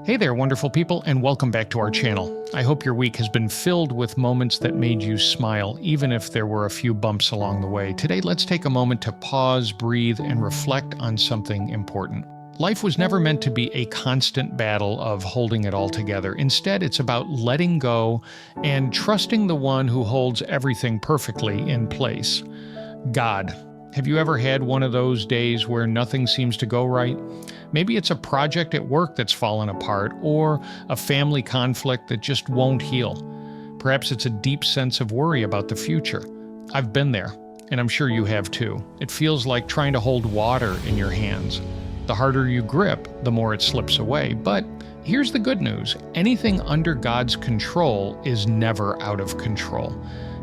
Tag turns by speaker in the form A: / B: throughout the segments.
A: Hey there, wonderful people, and welcome back to our channel. I hope your week has been filled with moments that made you smile, even if there were a few bumps along the way. Today, let's take a moment to pause, breathe, and reflect on something important. Life was never meant to be a constant battle of holding it all together. Instead, it's about letting go and trusting the one who holds everything perfectly in place. God. Have you ever had one of those days where nothing seems to go right? Maybe it's a project at work that's fallen apart, or a family conflict that just won't heal. Perhaps it's a deep sense of worry about the future. I've been there, and I'm sure you have too. It feels like trying to hold water in your hands. The harder you grip, the more it slips away. But here's the good news. Anything under God's control is never out of control.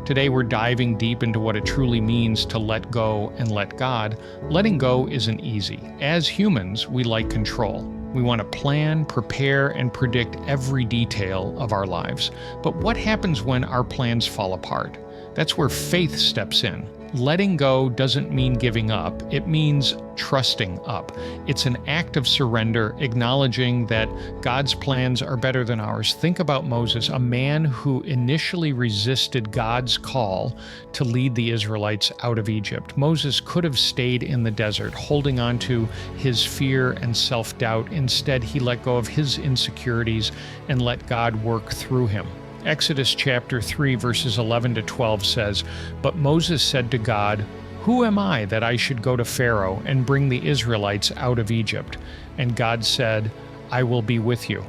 A: Today we're diving deep into what it truly means to let go and let God. Letting go isn't easy. As humans, we like control. We want to plan, prepare, and predict every detail of our lives. But what happens when our plans fall apart? That's where faith steps in. Letting go doesn't mean giving up. It means trusting up. It's an act of surrender, acknowledging that God's plans are better than ours. Think about Moses, a man who initially resisted God's call to lead the Israelites out of Egypt. Moses could have stayed in the desert, holding on to his fear and self-doubt. Instead, he let go of his insecurities and let God work through him. Exodus chapter 3 verses 11 to 12 says, "But Moses said to God, 'Who am I that I should go to Pharaoh and bring the Israelites out of Egypt?' And God said, 'I will be with you.'"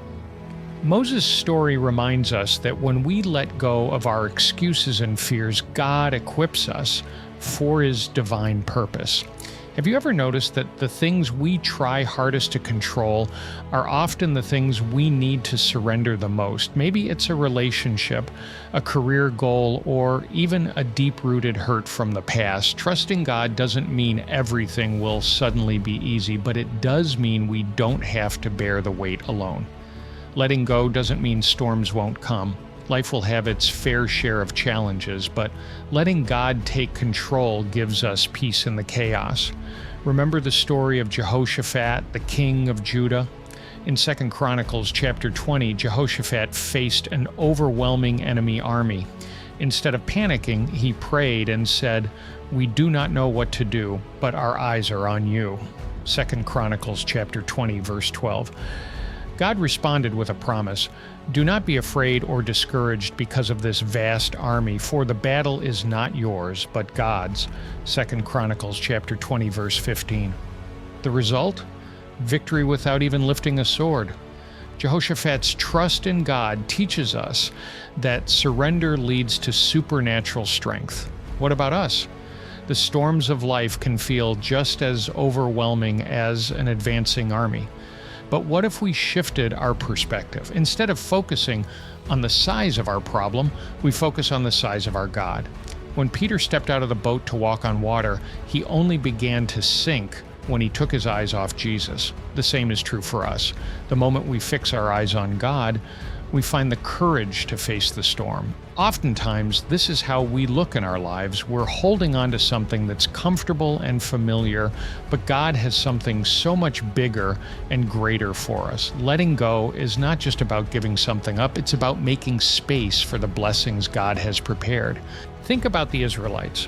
A: Moses' story reminds us that when we let go of our excuses and fears, God equips us for His divine purpose. Have you ever noticed that the things we try hardest to control are often the things we need to surrender the most? Maybe it's a relationship, a career goal, or even a deep-rooted hurt from the past. Trusting God doesn't mean everything will suddenly be easy, but it does mean we don't have to bear the weight alone. Letting go doesn't mean storms won't come. Life will have its fair share of challenges, but letting God take control gives us peace in the chaos. Remember the story of Jehoshaphat, the king of Judah? In 2 Chronicles chapter 20, Jehoshaphat faced an overwhelming enemy army. Instead of panicking, he prayed and said, "We do not know what to do, but our eyes are on you." 2 Chronicles chapter 20, verse 12. God responded with a promise. "Do not be afraid or discouraged because of this vast army, for the battle is not yours, but God's." 2 Chronicles chapter 20, verse 15. The result? Victory without even lifting a sword. Jehoshaphat's trust in God teaches us that surrender leads to supernatural strength. What about us? The storms of life can feel just as overwhelming as an advancing army. But what if we shifted our perspective? Instead of focusing on the size of our problem, we focus on the size of our God. When Peter stepped out of the boat to walk on water, he only began to sink when he took his eyes off Jesus. The same is true for us. The moment we fix our eyes on God, we find the courage to face the storm. Oftentimes, this is how we look in our lives. We're holding on to something that's comfortable and familiar, but God has something so much bigger and greater for us. Letting go is not just about giving something up, it's about making space for the blessings God has prepared. Think about the Israelites.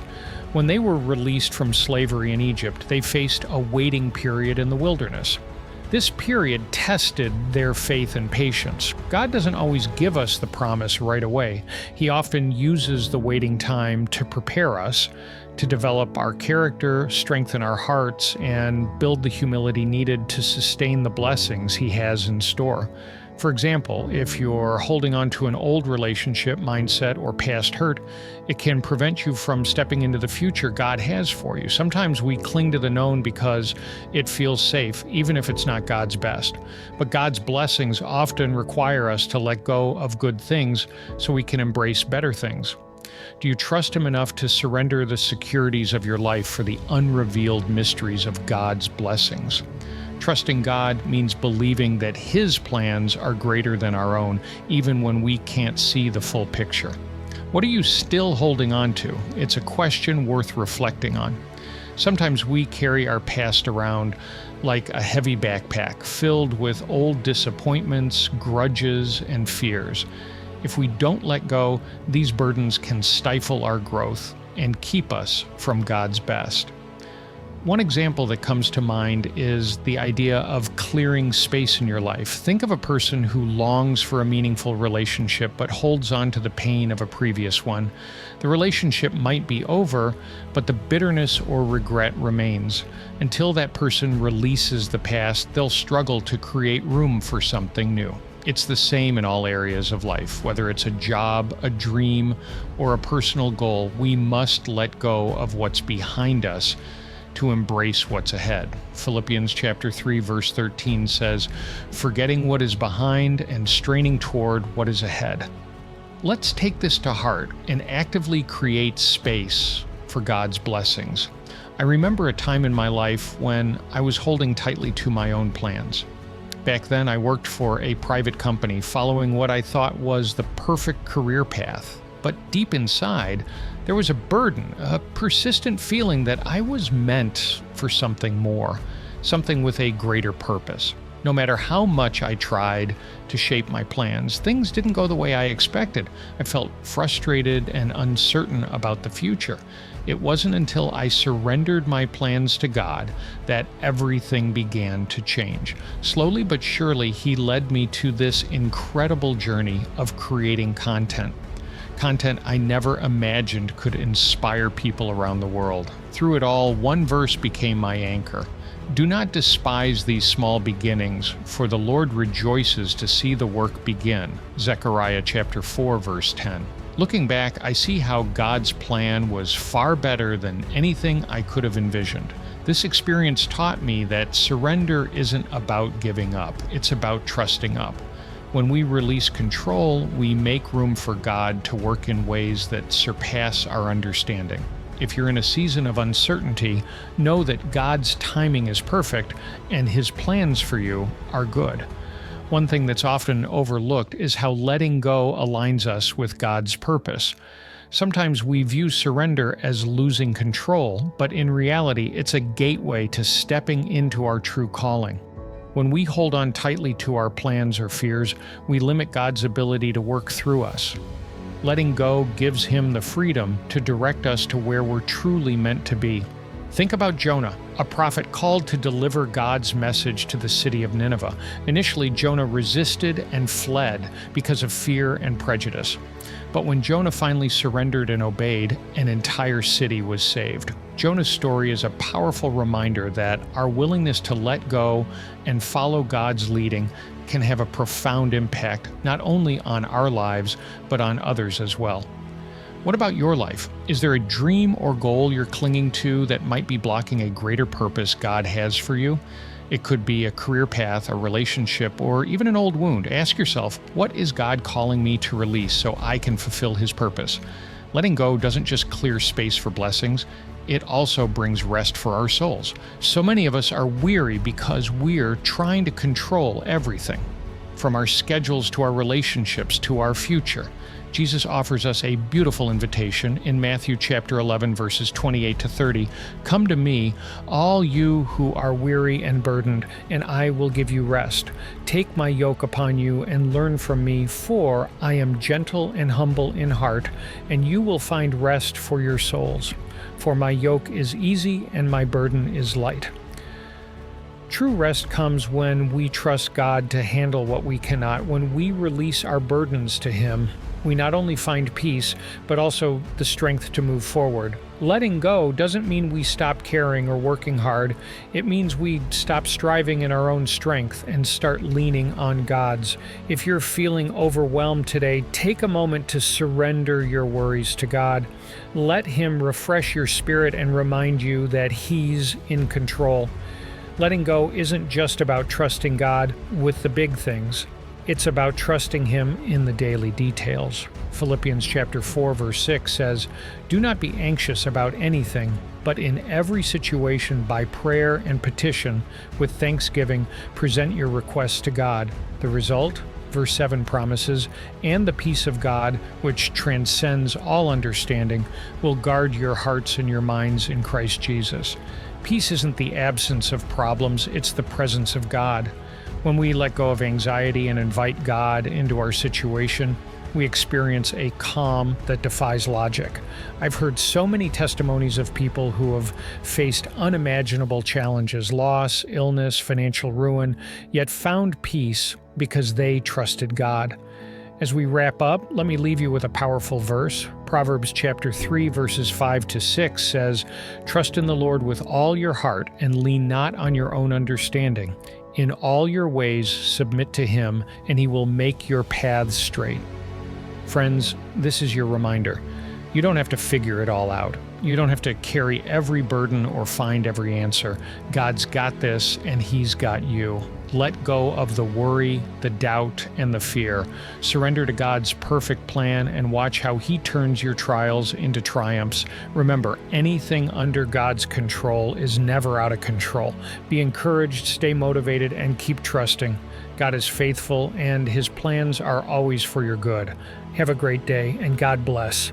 A: When they were released from slavery in Egypt, they faced a waiting period in the wilderness. This period tested their faith and patience. God doesn't always give us the promise right away. He often uses the waiting time to prepare us, to develop our character, strengthen our hearts, and build the humility needed to sustain the blessings He has in store. For example, if you're holding on to an old relationship, mindset, or past hurt, it can prevent you from stepping into the future God has for you. Sometimes we cling to the known because it feels safe, even if it's not God's best. But God's blessings often require us to let go of good things so we can embrace better things. Do you trust Him enough to surrender the securities of your life for the unrevealed mysteries of God's blessings? Trusting God means believing that His plans are greater than our own, even when we can't see the full picture. What are you still holding on to? It's a question worth reflecting on. Sometimes we carry our past around like a heavy backpack filled with old disappointments, grudges, and fears. If we don't let go, these burdens can stifle our growth and keep us from God's best. One example that comes to mind is the idea of clearing space in your life. Think of a person who longs for a meaningful relationship but holds on to the pain of a previous one. The relationship might be over, but the bitterness or regret remains. Until that person releases the past, they'll struggle to create room for something new. It's the same in all areas of life. Whether it's a job, a dream, or a personal goal, we must let go of what's behind us to embrace what's ahead. Philippians chapter 3, verse 13 says, "Forgetting what is behind and straining toward what is ahead." Let's take this to heart and actively create space for God's blessings. I remember a time in my life when I was holding tightly to my own plans. Back then, I worked for a private company, following what I thought was the perfect career path. But deep inside, there was a burden, a persistent feeling that I was meant for something more, something with a greater purpose. No matter how much I tried to shape my plans, things didn't go the way I expected. I felt frustrated and uncertain about the future. It wasn't until I surrendered my plans to God that everything began to change. Slowly but surely, He led me to this incredible journey of creating content I never imagined could inspire people around the world. Through it all, one verse became my anchor. "Do not despise these small beginnings, for the Lord rejoices to see the work begin." Zechariah chapter 4, verse 10. Looking back, I see how God's plan was far better than anything I could have envisioned. This experience taught me that surrender isn't about giving up, it's about trusting up. When we release control, we make room for God to work in ways that surpass our understanding. If you're in a season of uncertainty, know that God's timing is perfect and His plans for you are good. One thing that's often overlooked is how letting go aligns us with God's purpose. Sometimes we view surrender as losing control, but in reality, it's a gateway to stepping into our true calling. When we hold on tightly to our plans or fears, we limit God's ability to work through us. Letting go gives Him the freedom to direct us to where we're truly meant to be. Think about Jonah, a prophet called to deliver God's message to the city of Nineveh. Initially, Jonah resisted and fled because of fear and prejudice. But when Jonah finally surrendered and obeyed, an entire city was saved. Jonah's story is a powerful reminder that our willingness to let go and follow God's leading can have a profound impact not only on our lives, but on others as well. What about your life? Is there a dream or goal you're clinging to that might be blocking a greater purpose God has for you? It could be a career path, a relationship, or even an old wound. Ask yourself, what is God calling me to release so I can fulfill His purpose? Letting go doesn't just clear space for blessings, it also brings rest for our souls. So many of us are weary because we're trying to control everything, from our schedules to our relationships to our future. Jesus offers us a beautiful invitation in Matthew chapter 11, verses 28 to 30. "Come to me, all you who are weary and burdened, and I will give you rest. Take my yoke upon you and learn from me, for I am gentle and humble in heart, and you will find rest for your souls. For my yoke is easy and my burden is light." True rest comes when we trust God to handle what we cannot. When we release our burdens to Him, we not only find peace, but also the strength to move forward. Letting go doesn't mean we stop caring or working hard. It means we stop striving in our own strength and start leaning on God's. If you're feeling overwhelmed today, take a moment to surrender your worries to God. Let Him refresh your spirit and remind you that He's in control. Letting go isn't just about trusting God with the big things. It's about trusting Him in the daily details. Philippians chapter 4, verse 6 says, "Do not be anxious about anything, but in every situation by prayer and petition, with thanksgiving, present your requests to God." The result? verse 7 promises, and the peace of God, which transcends all understanding, will guard your hearts and your minds in Christ Jesus. Peace isn't the absence of problems, it's the presence of God. When we let go of anxiety and invite God into our situation, we experience a calm that defies logic. I've heard so many testimonies of people who have faced unimaginable challenges, loss, illness, financial ruin, yet found peace because they trusted God. As we wrap up, let me leave you with a powerful verse. Proverbs chapter 3, verses 5 to 6 says, "Trust in the Lord with all your heart and lean not on your own understanding. In all your ways submit to Him, and He will make your paths straight." Friends, this is your reminder. You don't have to figure it all out. You don't have to carry every burden or find every answer. God's got this, and He's got you. Let go of the worry, the doubt, and the fear. Surrender to God's perfect plan and watch how He turns your trials into triumphs. Remember, anything under God's control is never out of control. Be encouraged, stay motivated, and keep trusting. God is faithful, and His plans are always for your good. Have a great day, and God bless.